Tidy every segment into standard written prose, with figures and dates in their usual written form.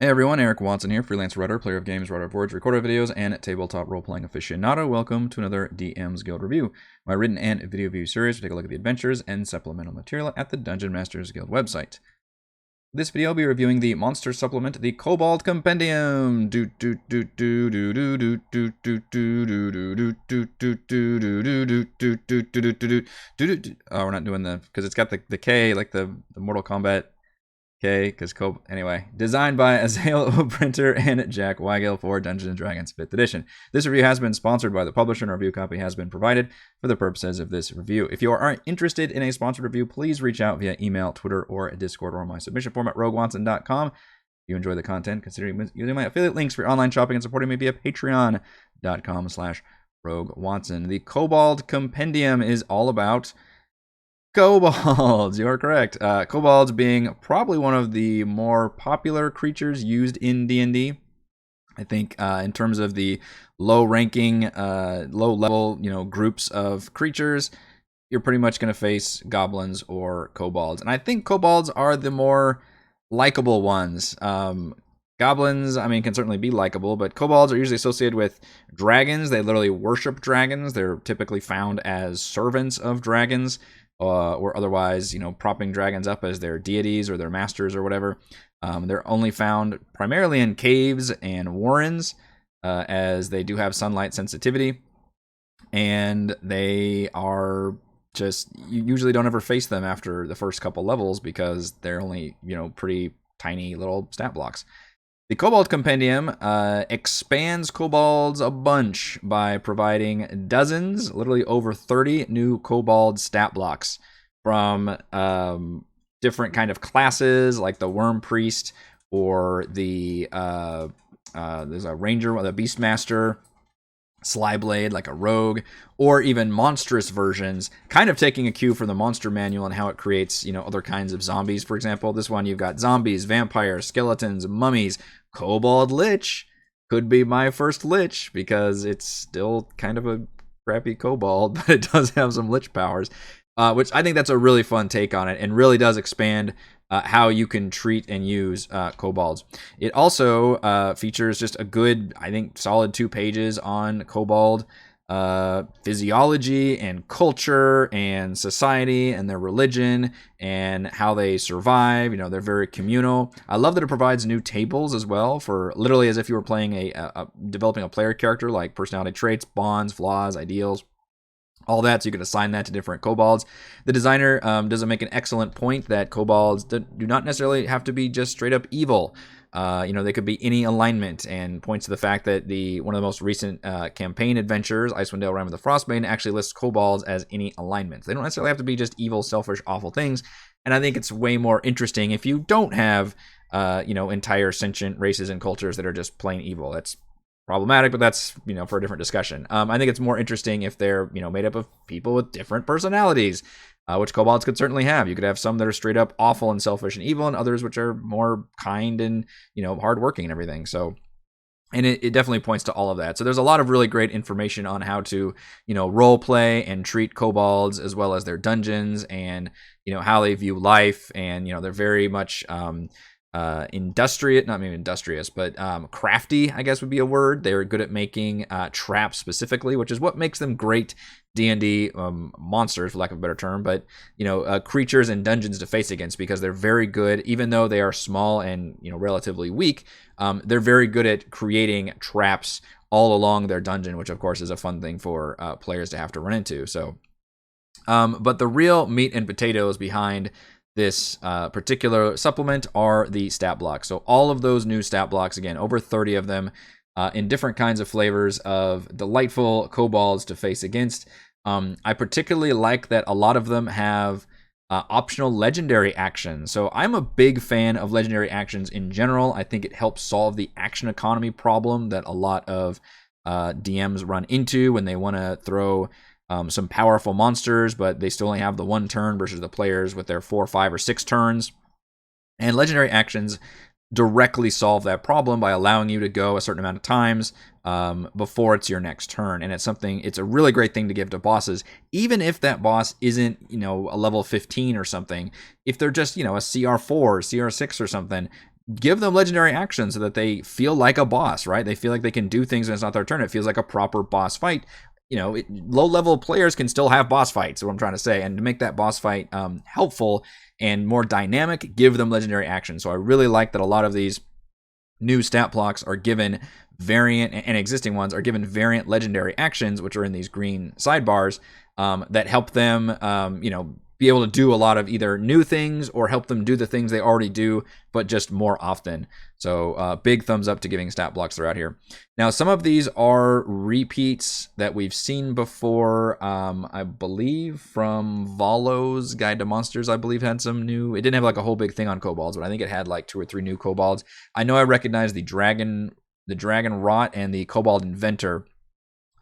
Hey everyone, Eric Watson here, freelance writer, player of games, writer of words, recorder of videos, and tabletop role-playing aficionado. Welcome to another DM's Guild review, my written and video review series. We take a look at the adventures and supplemental material at the Dungeon Masters Guild website. This video, I'll be reviewing the monster supplement, the Kobold Kompendium. Oh, we're not doing the, because it's got the K, like the Mortal Kombat. Okay, because anyway, designed by Azzael, Ulbrinter, and Jack Weighill for Dungeons & Dragons 5th edition. This review has been sponsored by the publisher, and a review copy has been provided for the purposes of this review. If you are interested in a sponsored review, please reach out via email, Twitter, or Discord, or my submission form at roguewatson.com. If you enjoy the content, consider using my affiliate links for your online shopping and supporting me via patreon.com/roguewatson. The Kobold Kompendium is all about kobolds. You are correct. Kobolds being probably one of the more popular creatures used in D&D. I think in terms of the low-ranking, low-level, groups of creatures, you're pretty much going to face goblins or kobolds. And I think kobolds are the more likable ones. Goblins, can certainly be likable, but kobolds are usually associated with dragons. They literally worship dragons. They're typically found as servants of dragons. Or otherwise, propping dragons up as their deities or their masters or whatever. They're only found primarily in caves and warrens, as they do have sunlight sensitivity. And they are just, you usually don't ever face them after the first couple levels because they're only, pretty tiny little stat blocks. The Kobold Kompendium expands kobolds a bunch by providing dozens, literally over 30 new kobold stat blocks from different kind of classes, like the Worm Priest or the there's a Ranger, the Beastmaster, Slyblade, like a rogue, or even monstrous versions, kind of taking a cue from the monster manual and how it creates, other kinds of zombies. For example, this one, you've got zombies, vampires, skeletons, mummies. Kobold Lich could be my first Lich because it's still kind of a crappy kobold, but it does have some Lich powers, which I think that's a really fun take on it and really does expand how you can treat and use kobolds. It also features just a good, I think, solid 2 pages on kobold physiology and culture and society and their religion and how they survive. They're very communal. I love that it provides new tables as well, for literally as if you were playing developing a player character, like personality traits, bonds, flaws, ideals, all that, so you can assign that to different kobolds. The designer does make an excellent point that kobolds do not necessarily have to be just straight up evil. They could be any alignment, and points to the fact that one of the most recent campaign adventures, Icewind Dale: Rime of the Frostbane, actually lists kobolds as any alignment. They don't necessarily have to be just evil, selfish, awful things. And I think it's way more interesting if you don't have, entire sentient races and cultures that are just plain evil. That's problematic, but that's, for a different discussion. I think it's more interesting if they're, made up of people with different personalities, which kobolds could certainly have. You could have some that are straight up awful and selfish and evil, and others which are more kind and, hardworking and everything. So, and it definitely points to all of that. So there's a lot of really great information on how to, role play and treat kobolds, as well as their dungeons and, how they view life. And, they're very much industrious, not maybe industrious, but crafty, I guess would be a word. They're good at making traps specifically, which is what makes them great D&D monsters, for lack of a better term, but creatures and dungeons to face against, because they're very good, even though they are small and relatively weak. They're very good at creating traps all along their dungeon, which of course is a fun thing for players to have to run into. So, but the real meat and potatoes behind this particular supplement are the stat blocks. So all of those new stat blocks, again, over 30 of them, in different kinds of flavors of delightful kobolds to face against. I particularly like that a lot of them have optional legendary actions. So I'm a big fan of legendary actions in general. I think it helps solve the action economy problem that a lot of DMs run into when they want to throw some powerful monsters, but they still only have the 1 turn versus the players with their 4, 5, or 6 turns. And legendary actions directly solve that problem by allowing you to go a certain amount of times before it's your next turn. And it's a really great thing to give to bosses, even if that boss isn't, a level 15 or something. If they're just, a CR4, CR6 or something, give them legendary actions so that they feel like a boss, right? They feel like they can do things when it's not their turn. It feels like a proper boss fight. Low-level players can still have boss fights, is what I'm trying to say. And to make that boss fight helpful and more dynamic, give them legendary actions. So I really like that a lot of these new stat blocks are given variant, and existing ones are given variant legendary actions, which are in these green sidebars, that help them, be able to do a lot of either new things or help them do the things they already do, but just more often. So big thumbs up to giving stat blocks throughout here. Now, some of these are repeats that we've seen before. I believe from Volo's Guide to Monsters, I believe had some new. It didn't have like a whole big thing on kobolds, but I think it had like 2 or 3 new kobolds. I know I recognize the dragon rot and the kobold inventor.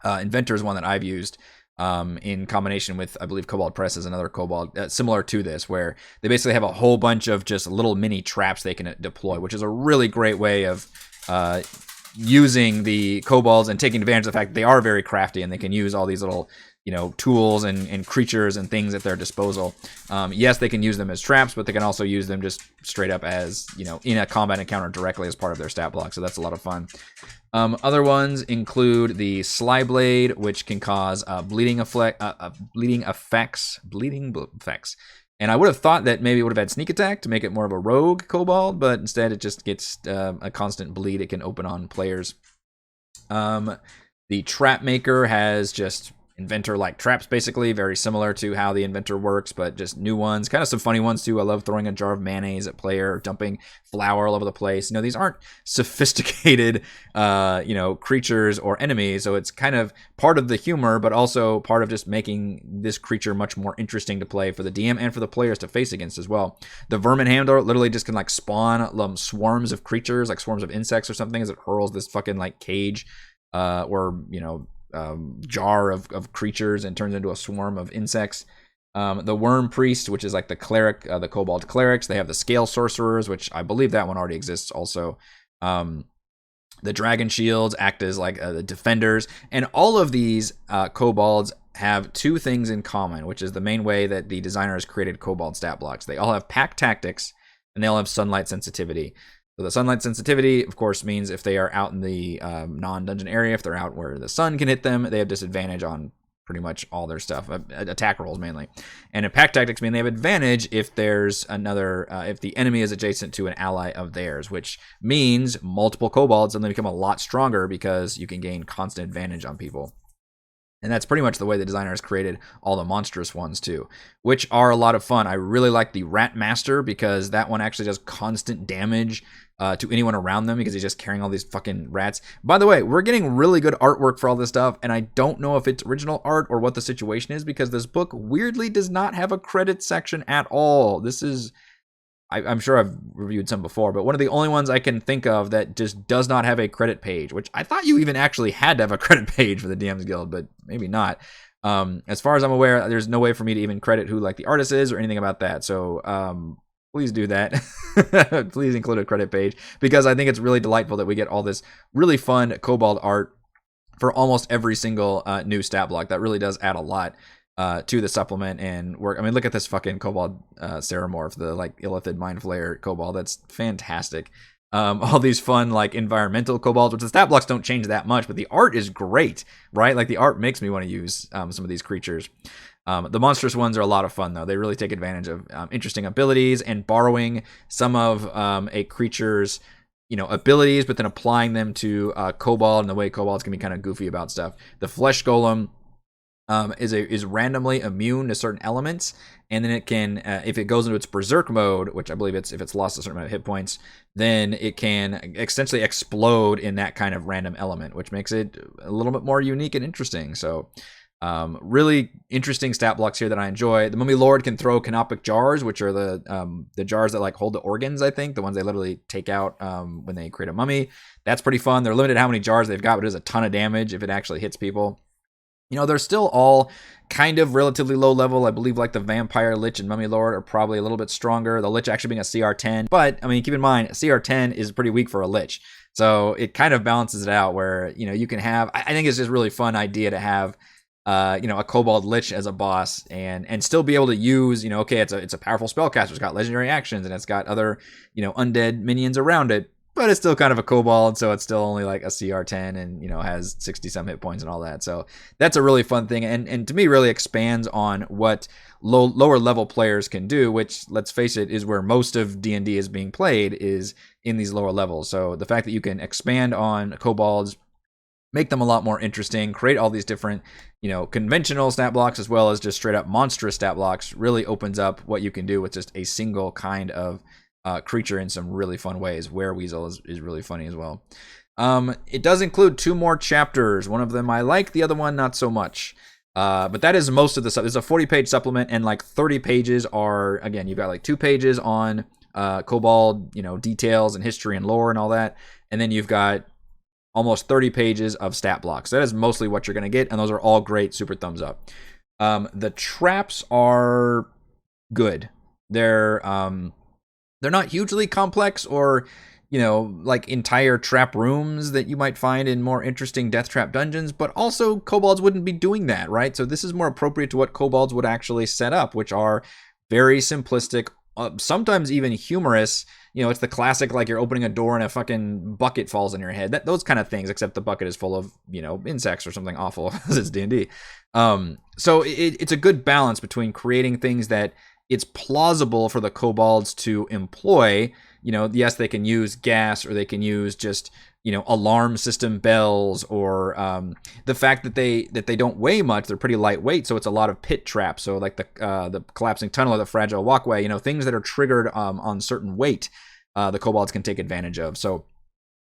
Inventor is one that I've used. In combination with, I believe, Kobold Press is another kobold similar to this, where they basically have a whole bunch of just little mini traps they can deploy, which is a really great way of using the kobolds and taking advantage of the fact that they are very crafty and they can use all these little tools and creatures and things at their disposal. Yes, they can use them as traps, but they can also use them just straight up as, in a combat encounter directly as part of their stat block. So that's a lot of fun. Other ones include the Sly Blade, which can cause bleeding effects. And I would have thought that maybe it would have had sneak attack to make it more of a rogue kobold, but instead it just gets a constant bleed it can open on players. The Trap Maker has just inventor-like traps, basically, very similar to how the inventor works, but just new ones. Kind of some funny ones, too. I love throwing a jar of mayonnaise at player, dumping flour all over the place. These aren't sophisticated, creatures or enemies, so it's kind of part of the humor, but also part of just making this creature much more interesting to play for the DM and for the players to face against as well. The Vermin Handler literally just can, spawn swarms of creatures, like swarms of insects or something, as it hurls this fucking, cage, jar of creatures and turns into a swarm of insects. The Worm Priest, which is like the cleric, the Kobold Clerics. They have the Scale Sorcerers, which I believe that one already exists also. The Dragon Shields act as the defenders. And all of these kobolds have 2 things in common, which is the main way that the designer has created kobold stat blocks. They all have Pack Tactics, and they all have Sunlight Sensitivity. So the Sunlight Sensitivity, of course, means if they are out in the non-dungeon area, if they're out where the sun can hit them, they have disadvantage on pretty much all their stuff, attack rolls mainly. And in Pack Tactics mean they have advantage if there's if the enemy is adjacent to an ally of theirs, which means multiple kobolds suddenly become a lot stronger because you can gain constant advantage on people. And that's pretty much the way the designer has created all the monstrous ones too, which are a lot of fun. I really like the Rat Master because that one actually does constant damage to anyone around them because he's just carrying all these fucking rats. By the way, we're getting really good artwork for all this stuff, and I don't know if it's original art or what the situation is because this book weirdly does not have a credit section at all. This is... I'm sure I've reviewed some before, but one of the only ones I can think of that just does not have a credit page, which I thought you even actually had to have a credit page for the DM's Guild, but maybe not. As far as I'm aware, there's no way for me to even credit who the artist is or anything about that. So please do that. Please include a credit page because I think it's really delightful that we get all this really fun kobold art for almost every single new stat block. That really does add a lot to the supplement and work. I mean, look at this fucking kobold Ceramorph, the Illithid Mind Flayer kobold. That's fantastic. All these fun environmental kobolds, which the stat blocks don't change that much, but the art is great, right? The art makes me want to use some of these creatures. The monstrous ones are a lot of fun though. They really take advantage of interesting abilities and borrowing some of a creature's abilities, but then applying them to kobold and the way kobolds can be kind of goofy about stuff. The Flesh Golem is randomly immune to certain elements, and then it can, if it goes into its berserk mode, which I believe if it's lost a certain amount of hit points, then it can essentially explode in that kind of random element, which makes it a little bit more unique and interesting. So really interesting stat blocks here that I enjoy. The Mummy Lord can throw canopic jars, which are the jars that hold the organs, I think, the ones they literally take out when they create a mummy. That's pretty fun. They're limited how many jars they've got, but it does a ton of damage if it actually hits people. They're still all kind of relatively low level. I believe the Vampire Lich and Mummy Lord are probably a little bit stronger. The Lich actually being a CR10. But, I mean, keep in mind, CR10 is pretty weak for a Lich. So it kind of balances it out where, you can have... I think it's just a really fun idea to have a Kobold Lich as a boss, and still be able to use, okay, it's a powerful spellcaster, it's got legendary actions, and it's got other, undead minions around it, but it's still kind of a Kobold, so it's still only like a CR10 and, has 60 some hit points and all that. So that's a really fun thing, and to me really expands on what lower level players can do, which, let's face it, is where most of D&D is being played, is in these lower levels. So the fact that you can expand on Kobolds, make them a lot more interesting, create all these different, conventional stat blocks as well as just straight up monstrous stat blocks, really opens up what you can do with just a single kind of creature in some really fun ways. Weighill is really funny as well. It does include 2 more chapters. One of them I like, the other one not so much. But that is most of the stuff. It's a 40-page supplement, and like 30 pages are, again, you've got like 2 pages on Kobold, details and history and lore and all that. And then you've got almost 30 pages of stat blocks. That is mostly what you're going to get, and those are all great. Super thumbs up. The traps are good. They're not hugely complex or, like entire trap rooms that you might find in more interesting death trap dungeons, but also Kobolds wouldn't be doing that, right? So this is more appropriate to what Kobolds would actually set up, which are very simplistic, sometimes even humorous. It's the classic, like you're opening a door and a fucking bucket falls on your head. Those kind of things, except the bucket is full of, insects or something awful, because it's D&D. So it's a good balance between creating things that it's plausible for the Kobolds to employ. Yes, they can use gas, or they can use just, alarm system bells, or the fact that they don't weigh much. They're pretty lightweight, so it's a lot of pit traps. So like the collapsing tunnel or the fragile walkway, things that are triggered on certain weight, the Kobolds can take advantage of. So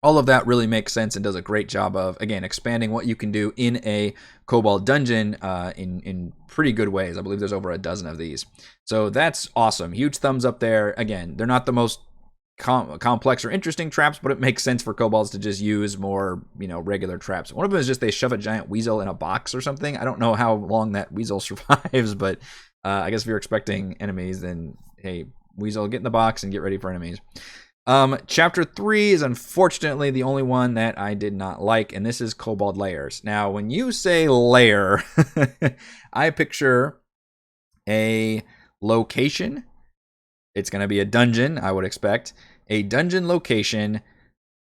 all of that really makes sense and does a great job of, again, expanding what you can do in a Kobold dungeon in pretty good ways. I believe there's over a dozen of these. So that's awesome. Huge thumbs up there. Again, they're not the most complex or interesting traps, but it makes sense for Kobolds to just use more, regular traps. One of them is just they shove a giant weasel in a box or something. I don't know how long that weasel survives, but I guess if you're expecting enemies, then hey, weasel, get in the box and get ready for enemies. Chapter 3 is unfortunately the only one that I did not like, and this is Kobold Lairs. Now, when you say lair, I picture a location. It's going to be a dungeon, I would expect. A dungeon location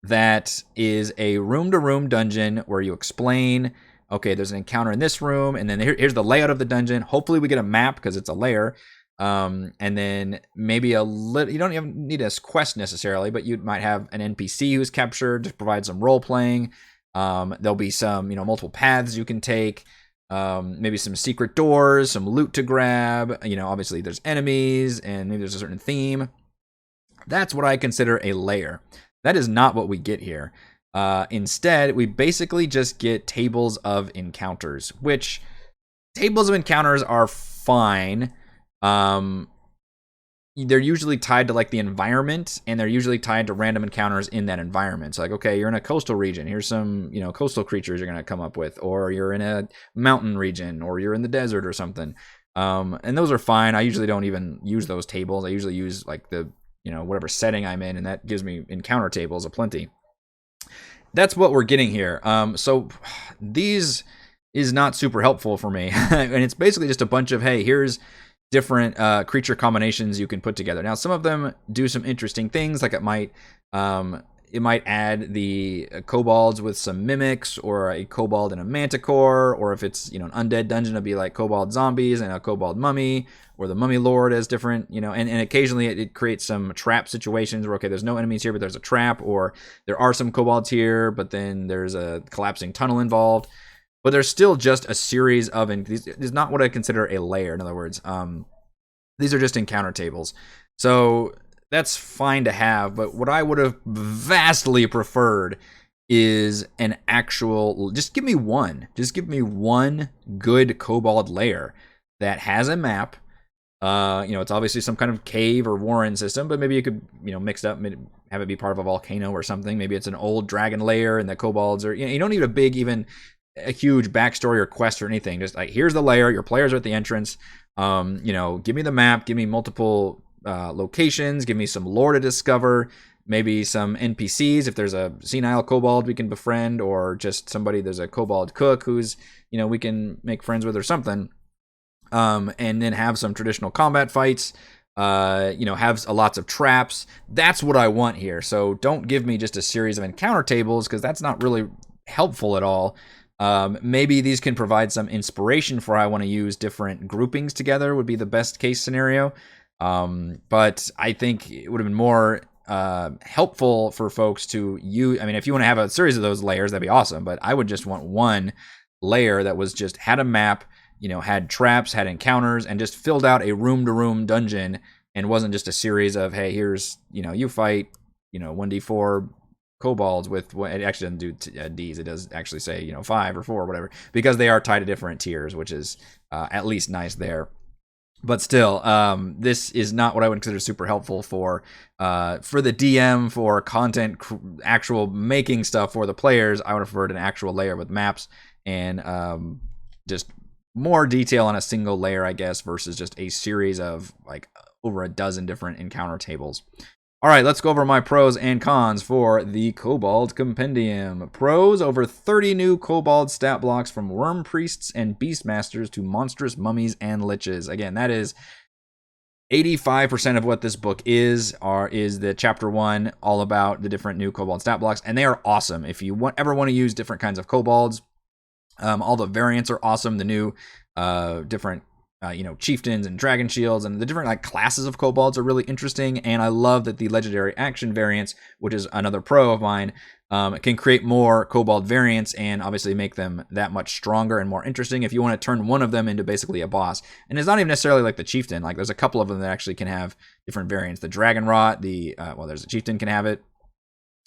that is a room-to-room dungeon where you explain, okay, there's an encounter in this room, and then here's the layout of the dungeon. Hopefully we get a map because it's a lair. And then maybe you don't even need a quest necessarily, but you might have an NPC who's captured to provide some role playing. There'll be some, multiple paths you can take, maybe some secret doors, some loot to grab. Obviously there's enemies, and maybe there's a certain theme. That's what I consider a lair. That is not what we get here. Instead, we basically just get tables of encounters, which tables of encounters are fine. They're usually tied to like the environment, and they're usually tied to random encounters in that environment. So like, okay, you're in a coastal region. Here's some, coastal creatures you're going to come up with, or you're in a mountain region, or you're in the desert or something. And those are fine. I usually don't even use those tables. I usually use like the, whatever setting I'm in, and that gives me encounter tables aplenty. That's what we're getting here. So these is not super helpful for me. And it's basically just a bunch of, hey, here's different creature combinations you can put together. Now, some of them do some interesting things, like it might add the kobolds with some mimics, or a kobold and a manticore, or if it's an undead dungeon, it'll be like kobold zombies and a kobold mummy, or the mummy lord as different, and occasionally it creates some trap situations where, okay, there's no enemies here, but there's a trap, or there are some kobolds here, but then there's a collapsing tunnel involved. But there's still just a series of, and this is not what I consider a layer. In other words, these are just encounter tables. So that's fine to have, but what I would have vastly preferred is an actual, just give me one good kobold lair that has a map. It's obviously some kind of cave or warren system, but maybe you could, mix it up, have it be part of a volcano or something. Maybe it's an old dragon lair and the kobolds are, you don't need a huge backstory or quest or anything. Just like, here's the lair, your players are at the entrance. Give me the map, give me multiple locations, give me some lore to discover, maybe some NPCs, if there's a senile kobold we can befriend, or just somebody, there's a kobold cook who's, we can make friends with or something. And then have some traditional combat fights, have lots of traps. That's what I want here. So don't give me just a series of encounter tables, because that's not really helpful at all. Maybe these can provide some inspiration for how I want to use different groupings together, would be the best case scenario. But I think it would have been more helpful for folks to use. I mean, if you want to have a series of those layers, that'd be awesome. But I would just want one layer that was just had a map, had traps, had encounters, and just filled out a room-to-room dungeon, and wasn't just a series of, hey, here's, you fight, 1d4 kobolds with, it actually doesn't do Ds, it does actually say, 5 or 4 or whatever, because they are tied to different tiers, which is at least nice there. But still, this is not what I would consider super helpful for the DM, for content, actual making stuff for the players. I would have preferred an actual layer with maps and just more detail on a single layer, I guess, versus just a series of like over a dozen different encounter tables. All right, let's go over my pros and cons for the Kobold Kompendium. Pros: over 30 new kobold stat blocks, from worm priests and beastmasters to monstrous mummies and liches. Again, that is 85% of what this book is the chapter 1, all about the different new kobold stat blocks, and they are awesome. If you ever want to use different kinds of kobolds, all the variants are awesome. The new different chieftains and dragon shields and the different like classes of kobolds are really interesting. And I love that the legendary action variants, which is another pro of mine, can create more kobold variants and obviously make them that much stronger and more interesting if you want to turn one of them into basically a boss. And it's not even necessarily like the chieftain. Like there's a couple of them that actually can have different variants. The dragon rot, there's a chieftain can have it.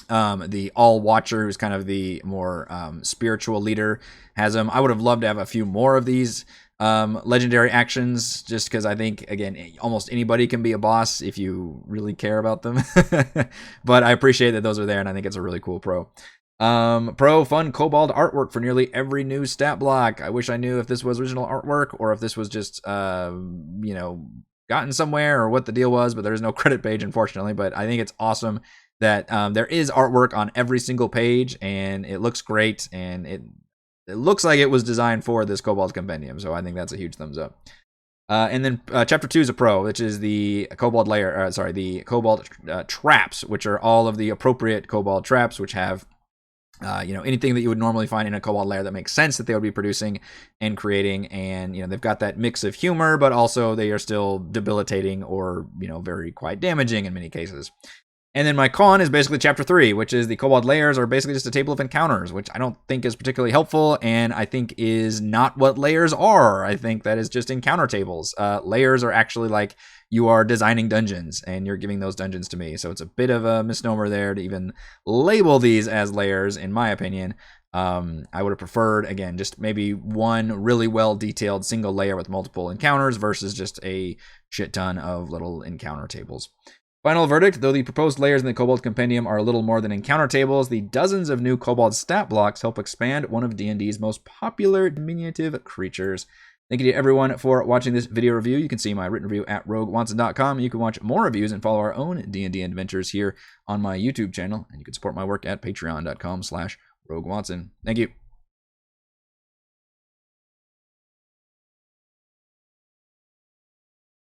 The All Watcher, who's kind of the more spiritual leader, has them. I would have loved to have a few more of these legendary actions, just because I think, again, almost anybody can be a boss if you really care about them. But I appreciate that those are there, and I think it's a really cool pro. Pro: fun kobold artwork for nearly every new stat block. I wish I knew if this was original artwork or if this was just gotten somewhere or what the deal was, but there's no credit page, unfortunately. But I think it's awesome that there is artwork on every single page, and it looks great, and it looks like it was designed for this Kobold Kompendium, so I think that's a huge thumbs up. And then Chapter 2 is a pro, which is the Kobold the Kobold traps, which are all of the appropriate Kobold traps, which have anything that you would normally find in a kobold lair that makes sense that they would be producing and creating. And they've got that mix of humor, but also they are still debilitating or very quite damaging in many cases. And then my con is basically Chapter 3, which is the kobold layers are basically just a table of encounters, which I don't think is particularly helpful, and I think is not what layers are. I think that is just encounter tables. Layers are actually like you are designing dungeons, and you're giving those dungeons to me. So it's a bit of a misnomer there to even label these as layers, in my opinion. I would have preferred, again, just maybe one really well-detailed single layer with multiple encounters versus just a shit ton of little encounter tables. Final verdict: though the proposed layers in the Kobold Kompendium are a little more than encounter tables, the dozens of new kobold stat blocks help expand one of D&D's most popular diminutive creatures. Thank you to everyone for watching this video review. You can see my written review at roguewatson.com. You can watch more reviews and follow our own D&D adventures here on my YouTube channel. And you can support my work at patreon.com/roguewatson. Thank you.